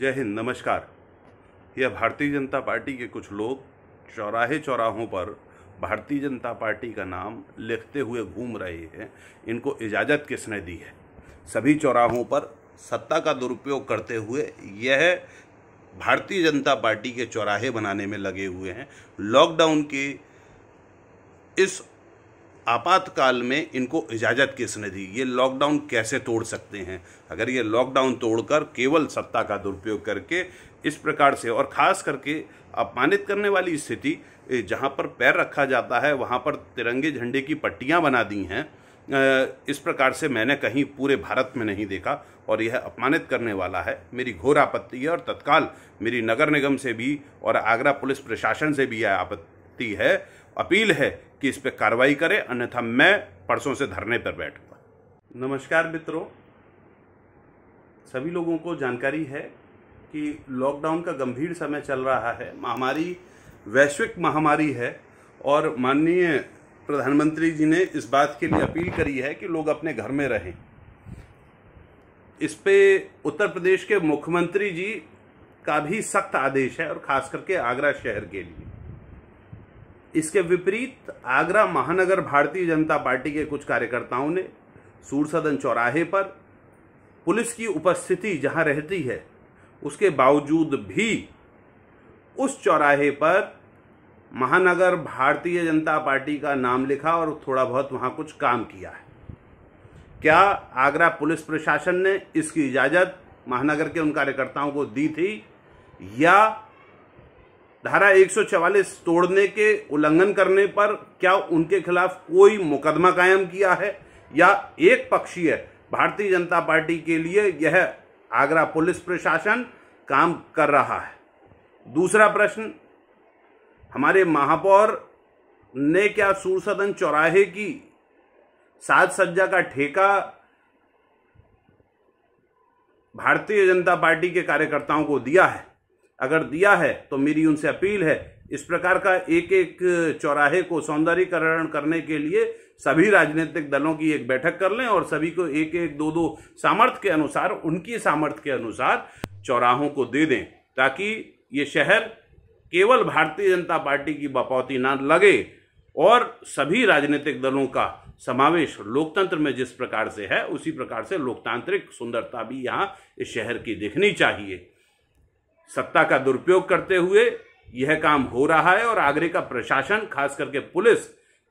जय हिंद, नमस्कार। यह भारतीय जनता पार्टी के कुछ लोग चौराहे चौराहों पर भारतीय जनता पार्टी का नाम लिखते हुए घूम रहे हैं। इनको इजाज़त किसने दी है? सभी चौराहों पर सत्ता का दुरुपयोग करते हुए यह भारतीय जनता पार्टी के चौराहे बनाने में लगे हुए हैं। लॉकडाउन के इस आपातकाल में इनको इजाज़त किसने दी? ये लॉकडाउन कैसे तोड़ सकते हैं? अगर ये लॉकडाउन तोड़कर केवल सत्ता का दुरुपयोग करके इस प्रकार से, और ख़ास करके अपमानित करने वाली स्थिति, जहाँ पर पैर रखा जाता है वहाँ पर तिरंगे झंडे की पट्टियाँ बना दी हैं, इस प्रकार से मैंने कहीं पूरे भारत में नहीं देखा और यह अपमानित करने वाला है। मेरी घोर आपत्ति है और तत्काल मेरी नगर निगम से भी और आगरा पुलिस प्रशासन से भी यह आपत्ति है, अपील है कि इस पर कार्रवाई करें, अन्यथा मैं परसों से धरने पर बैठूंगा। नमस्कार मित्रों, सभी लोगों को जानकारी है कि लॉकडाउन का गंभीर समय चल रहा है। महामारी वैश्विक महामारी है और माननीय प्रधानमंत्री जी ने इस बात के लिए अपील करी है कि लोग अपने घर में रहें। इस पे उत्तर प्रदेश के मुख्यमंत्री जी का भी सख्त आदेश है और खास करके आगरा शहर के लिए। इसके विपरीत आगरा महानगर भारतीय जनता पार्टी के कुछ कार्यकर्ताओं ने सूरसदन चौराहे पर पुलिस की उपस्थिति जहां रहती है उसके बावजूद भी उस चौराहे पर महानगर भारतीय जनता पार्टी का नाम लिखा और थोड़ा बहुत वहां कुछ काम किया है। क्या आगरा पुलिस प्रशासन ने इसकी इजाजत महानगर के उन कार्यकर्ताओं को दी थी, या धारा 144 तोड़ने के उल्लंघन करने पर क्या उनके खिलाफ कोई मुकदमा कायम किया है, या एक पक्षीय भारतीय जनता पार्टी के लिए यह आगरा पुलिस प्रशासन काम कर रहा है? दूसरा प्रश्न, हमारे महापौर ने क्या सूरसदन चौराहे की साज सज्जा का ठेका भारतीय जनता पार्टी के कार्यकर्ताओं को दिया है? अगर दिया है तो मेरी उनसे अपील है, इस प्रकार का एक एक चौराहे को सौंदर्यीकरण करने के लिए सभी राजनीतिक दलों की एक बैठक कर लें और सभी को एक एक दो दो सामर्थ्य के अनुसार, उनकी सामर्थ्य के अनुसार चौराहों को दे दें, ताकि ये शहर केवल भारतीय जनता पार्टी की बपौती ना लगे और सभी राजनीतिक दलों का समावेश लोकतंत्र में जिस प्रकार से है उसी प्रकार से लोकतांत्रिक सुंदरता भी यहाँ इस शहर की दिखनी चाहिए। सत्ता का दुरुपयोग करते हुए यह काम हो रहा है और आगरे का प्रशासन, खास करके पुलिस,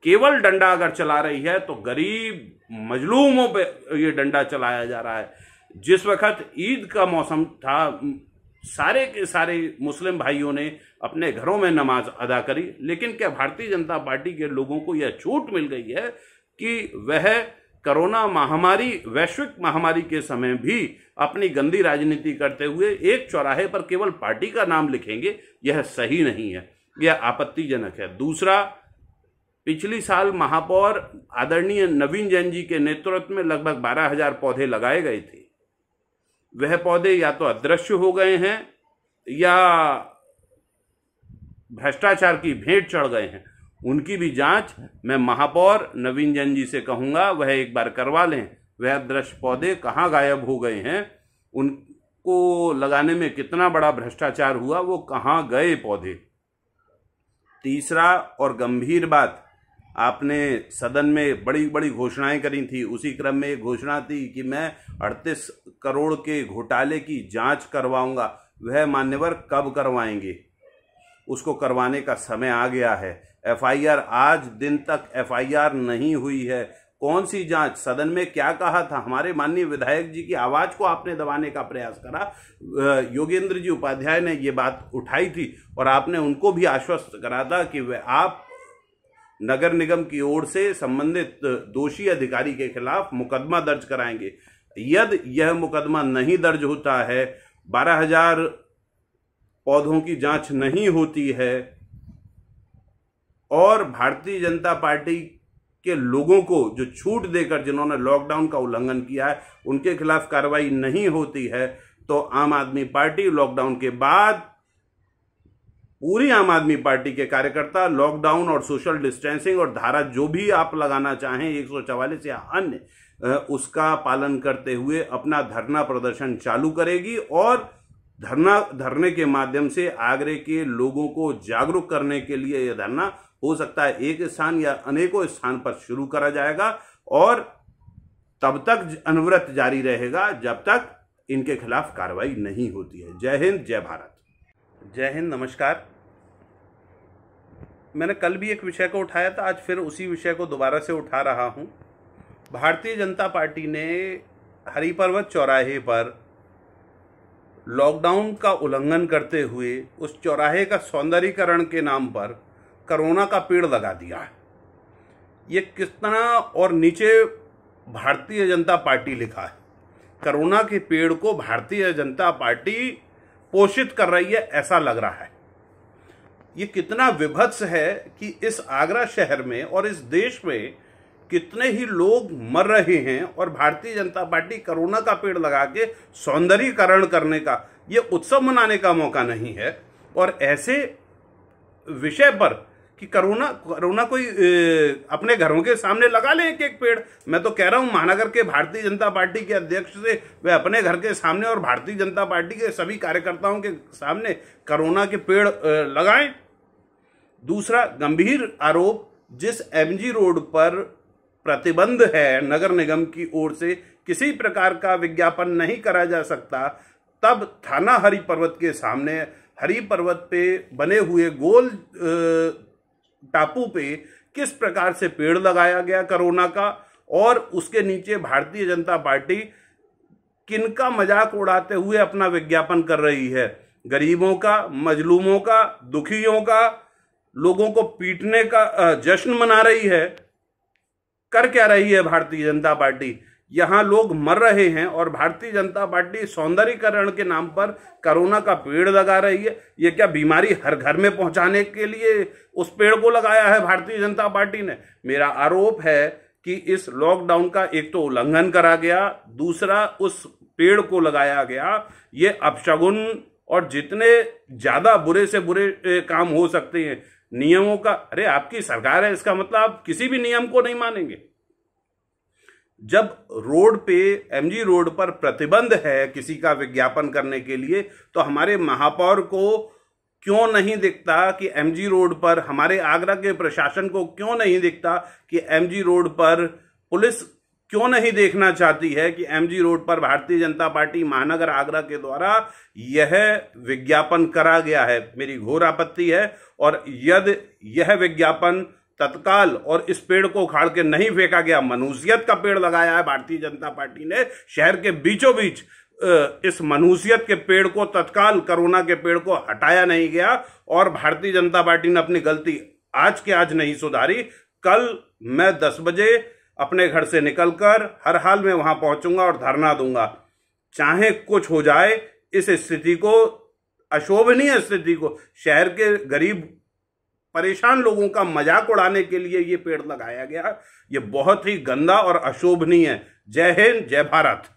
केवल डंडा अगर चला रही है तो गरीब मजलूमों पे ये डंडा चलाया जा रहा है। जिस वक्त ईद का मौसम था, सारे के सारे मुस्लिम भाइयों ने अपने घरों में नमाज अदा करी, लेकिन क्या भारतीय जनता पार्टी के लोगों को यह छूट मिल गई है कि वह कोरोना महामारी, वैश्विक महामारी के समय भी अपनी गंदी राजनीति करते हुए एक चौराहे पर केवल पार्टी का नाम लिखेंगे? यह सही नहीं है, यह आपत्तिजनक है। दूसरा, पिछली साल महापौर आदरणीय नवीन जैन जी के नेतृत्व में लगभग 12,000 पौधे लगाए गए थे। वह पौधे या तो अदृश्य हो गए हैं या भ्रष्टाचार की भेंट चढ़ गए हैं। उनकी भी जांच मैं महापौर नवीन जैन जी से कहूंगा वह एक बार करवा लें। वह अदृश्य पौधे कहाँ गायब हो गए हैं, उनको लगाने में कितना बड़ा भ्रष्टाचार हुआ, वो कहाँ गए पौधे। तीसरा और गंभीर बात, आपने सदन में बड़ी बड़ी घोषणाएं करी थी। उसी क्रम में एक घोषणा थी कि मैं 38 करोड़ के घोटाले की जांच करवाऊंगा। वह मान्यवर कब करवाएंगे? उसको करवाने का समय आ गया है। एफआईआर, आज दिन तक एफआईआर नहीं हुई है। कौन सी जांच? सदन में क्या कहा था? हमारे माननीय विधायक जी की आवाज को आपने दबाने का प्रयास करा। योगेंद्र जी उपाध्याय ने ये बात उठाई थी और आपने उनको भी आश्वस्त करा था कि वह आप नगर निगम की ओर से संबंधित दोषी अधिकारी के खिलाफ मुकदमा दर्ज कराएंगे। यदि यह मुकदमा नहीं दर्ज होता है, 12,000 पौधों की जांच नहीं होती है और भारतीय जनता पार्टी के लोगों को जो छूट देकर जिन्होंने लॉकडाउन का उल्लंघन किया है उनके खिलाफ कार्रवाई नहीं होती है, तो आम आदमी पार्टी लॉकडाउन के बाद, पूरी आम आदमी पार्टी के कार्यकर्ता लॉकडाउन और सोशल डिस्टेंसिंग और धारा जो भी आप लगाना चाहें 144 या अन्य, उसका पालन करते हुए अपना धरना प्रदर्शन चालू करेगी और धरने के माध्यम से आगरे के लोगों को जागरूक करने के लिए यह धरना हो सकता है एक स्थान या अनेकों स्थान पर शुरू करा जाएगा और तब तक अनवरत जारी रहेगा जब तक इनके खिलाफ कार्रवाई नहीं होती है। जय हिंद, जय भारत। जय हिंद, नमस्कार। मैंने कल भी एक विषय को उठाया था, आज फिर उसी विषय को दोबारा से उठा रहा हूं। भारतीय जनता पार्टी ने हरिपर्वत चौराहे पर लॉकडाउन का उल्लंघन करते हुए उस चौराहे का सौंदर्यीकरण के नाम पर कोरोना का पेड़ लगा दिया है। ये कितना और नीचे भारतीय जनता पार्टी लिखा है। कोरोना के पेड़ को भारतीय जनता पार्टी पोषित कर रही है ऐसा लग रहा है। ये कितना विभत्स है कि इस आगरा शहर में और इस देश में कितने ही लोग मर रहे हैं और भारतीय जनता पार्टी कोरोना का पेड़ लगा के सौंदर्यीकरण करने का, ये उत्सव मनाने का मौका नहीं है। और ऐसे विषय पर कि कोरोना कोई अपने घरों के सामने लगा ले एक एक पेड़। मैं तो कह रहा हूं महानगर के भारतीय जनता पार्टी के अध्यक्ष से वे अपने घर के सामने और भारतीय जनता पार्टी के सभी कार्यकर्ताओं के सामने कोरोना के पेड़ लगाएं। दूसरा गंभीर आरोप, जिस एमजी रोड पर प्रतिबंध है नगर निगम की ओर से किसी प्रकार का विज्ञापन नहीं करा जा सकता, तब थाना हरिपर्वत के सामने हरिपर्वत पे बने हुए गोल टापू पे किस प्रकार से पेड़ लगाया गया कोरोना का, और उसके नीचे भारतीय जनता पार्टी किनका मजाक उड़ाते हुए अपना विज्ञापन कर रही है। गरीबों का, मजलूमों का, दुखियों का, लोगों को पीटने का जश्न मना रही है। कर क्या रही है भारतीय जनता पार्टी? यहां लोग मर रहे हैं और भारतीय जनता पार्टी सौंदर्यीकरण के नाम पर कोरोना का पेड़ लगा रही है। ये क्या बीमारी हर घर में पहुंचाने के लिए उस पेड़ को लगाया है भारतीय जनता पार्टी ने? मेरा आरोप है कि इस लॉकडाउन का एक तो उल्लंघन करा गया, दूसरा उस पेड़ को लगाया गया। ये अपशगुन और जितने ज्यादा बुरे से बुरे काम हो सकते हैं नियमों का, अरे आपकी सरकार है, इसका मतलब आप किसी भी नियम को नहीं मानेंगे। जब रोड पे, एमजी रोड पर प्रतिबंध है किसी का विज्ञापन करने के लिए, तो हमारे महापौर को क्यों नहीं दिखता कि एमजी रोड पर, हमारे आगरा के प्रशासन को क्यों नहीं दिखता कि एमजी रोड पर, पुलिस क्यों नहीं देखना चाहती है कि एमजी रोड पर भारतीय जनता पार्टी महानगर आगरा के द्वारा यह विज्ञापन करा गया है? मेरी घोर आपत्ति है। और यदि यह विज्ञापन तत्काल और इस पेड़ को उखाड़ के नहीं फेंका गया, मनुष्यत का पेड़ लगाया है भारतीय जनता पार्टी ने शहर के बीचों बीच, इस मनुष्यत के पेड़ को तत्काल, कोरोना के पेड़ को हटाया नहीं गया और भारतीय जनता पार्टी ने अपनी गलती आज के आज नहीं सुधारी। कल मैं 10 बजे अपने घर से निकलकर हर हाल में वहां पहुंचूंगा और धरना दूंगा, चाहे कुछ हो जाए। इस स्थिति को, अशोभनीय स्थिति को, शहर के गरीब परेशान लोगों का मजाक उड़ाने के लिए ये पेड़ लगाया गया, ये बहुत ही गंदा और अशोभनीय है। जय हिंद, जय भारत।